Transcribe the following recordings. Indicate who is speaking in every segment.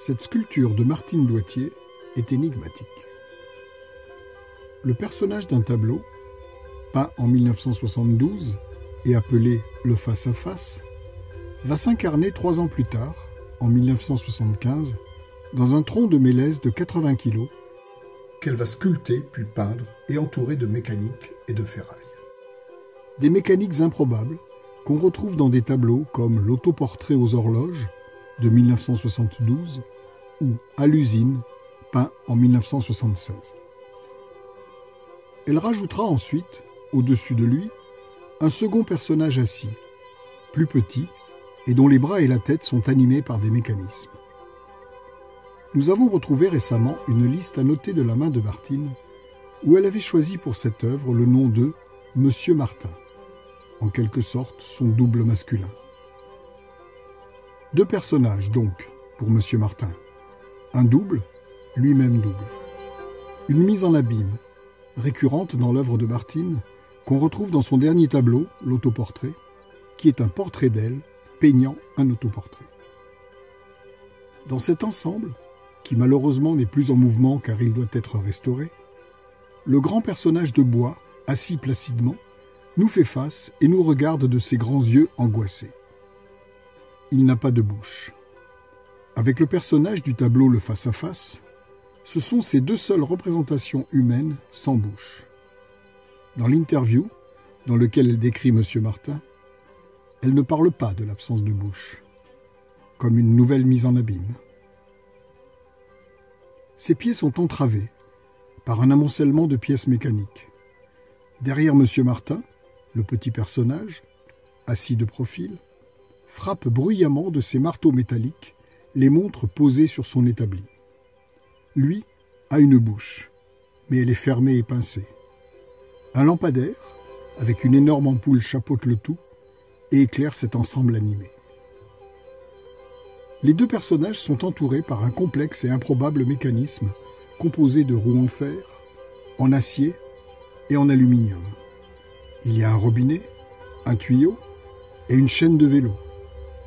Speaker 1: Cette sculpture de Martine Doitier est énigmatique. Le personnage d'un tableau, peint en 1972 et appelé le face-à-face, va s'incarner 3 ans plus tard, en 1975, dans un tronc de mélèze de 80 kg qu'elle va sculpter puis peindre et entourer de mécanique et de ferraille. Des mécaniques improbables qu'on retrouve dans des tableaux comme l'autoportrait aux horloges de 1972 ou À l'usine, peint en 1976. Elle rajoutera ensuite, au-dessus de lui, un second personnage assis, plus petit, et dont les bras et la tête sont animés par des mécanismes. Nous avons retrouvé récemment une liste annotée de la main de Martine, où elle avait choisi pour cette œuvre le nom de Monsieur Martin, en quelque sorte son double masculin. 2 personnages donc, pour Monsieur Martin. Un double, lui-même double. Une mise en abîme, récurrente dans l'œuvre de Martine, qu'on retrouve dans son dernier tableau, l'autoportrait, qui est un portrait d'elle, peignant un autoportrait. Dans cet ensemble, qui malheureusement n'est plus en mouvement car il doit être restauré, le grand personnage de bois, assis placidement, nous fait face et nous regarde de ses grands yeux angoissés. Il n'a pas de bouche. Avec le personnage du tableau le face-à-face, ce sont ces 2 seules représentations humaines sans bouche. Dans l'interview, dans lequel elle décrit Monsieur Martin, elle ne parle pas de l'absence de bouche, comme une nouvelle mise en abîme. Ses pieds sont entravés par un amoncellement de pièces mécaniques. Derrière Monsieur Martin, le petit personnage, assis de profil, frappe bruyamment de ses marteaux métalliques les montres posées sur son établi. Lui a une bouche, mais elle est fermée et pincée. Un lampadaire, avec une énorme ampoule, chapeaute le tout et éclaire cet ensemble animé. Les 2 personnages sont entourés par un complexe et improbable mécanisme composé de roues en fer, en acier et en aluminium. Il y a un robinet, un tuyau et une chaîne de vélo,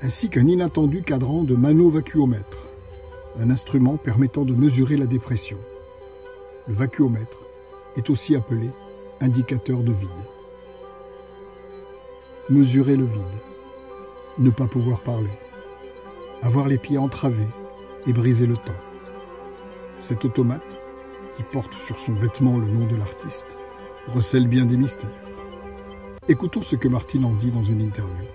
Speaker 1: ainsi qu'un inattendu cadran de mano-vacuomètre, un instrument permettant de mesurer la dépression. Le vacuomètre est aussi appelé indicateur de vide. Mesurer le vide, ne pas pouvoir parler, avoir les pieds entravés et briser le temps. Cet automate, qui porte sur son vêtement le nom de l'artiste, recèle bien des mystères. Écoutons ce que Martine en dit dans une interview.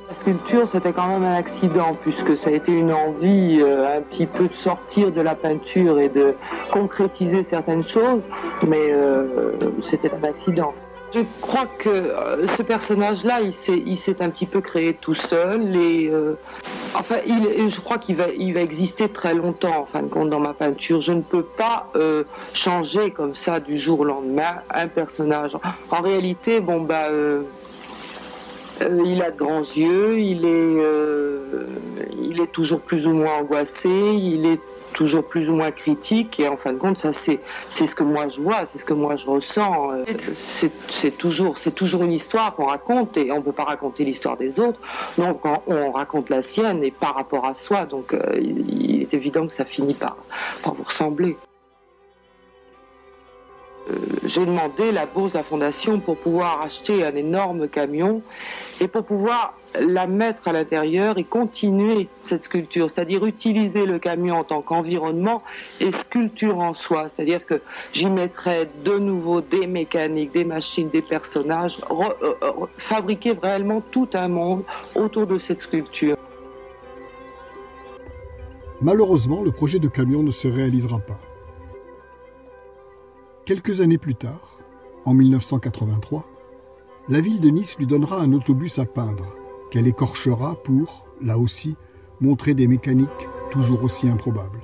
Speaker 2: La sculpture, c'était quand même un accident, puisque ça a été une envie un petit peu de sortir de la peinture et de concrétiser certaines choses, mais c'était un accident. Je crois que ce personnage-là, il s'est un petit peu créé tout seul, et je crois qu'il va exister très longtemps, en fin de compte, dans ma peinture. Je ne peux pas changer comme ça du jour au lendemain un personnage. En réalité, il a de grands yeux, il est toujours plus ou moins angoissé, il est toujours plus ou moins critique, et en fin de compte, ça c'est ce que moi je vois, c'est ce que moi je ressens. C'est toujours une histoire qu'on raconte, et on ne peut pas raconter l'histoire des autres, donc on raconte la sienne et par rapport à soi, donc il est évident que ça finit par vous ressembler. J'ai demandé la bourse de la fondation pour pouvoir acheter un énorme camion et pour pouvoir la mettre à l'intérieur et continuer cette sculpture, c'est-à-dire utiliser le camion en tant qu'environnement et sculpture en soi, c'est-à-dire que j'y mettrais de nouveau des mécaniques, des machines, des personnages, fabriquer réellement tout un monde autour de cette sculpture.
Speaker 1: Malheureusement, le projet de camion ne se réalisera pas. Quelques années plus tard, en 1983, la ville de Nice lui donnera un autobus à peindre, qu'elle écorchera pour, là aussi, montrer des mécaniques toujours aussi improbables.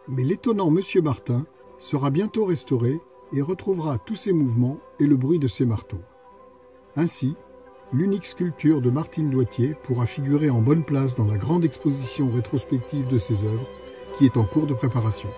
Speaker 1: Mais l'étonnant Monsieur Martin sera bientôt restauré et retrouvera tous ses mouvements et le bruit de ses marteaux. Ainsi, l'unique sculpture de Martine Doitier pourra figurer en bonne place dans la grande exposition rétrospective de ses œuvres, qui est en cours de préparation.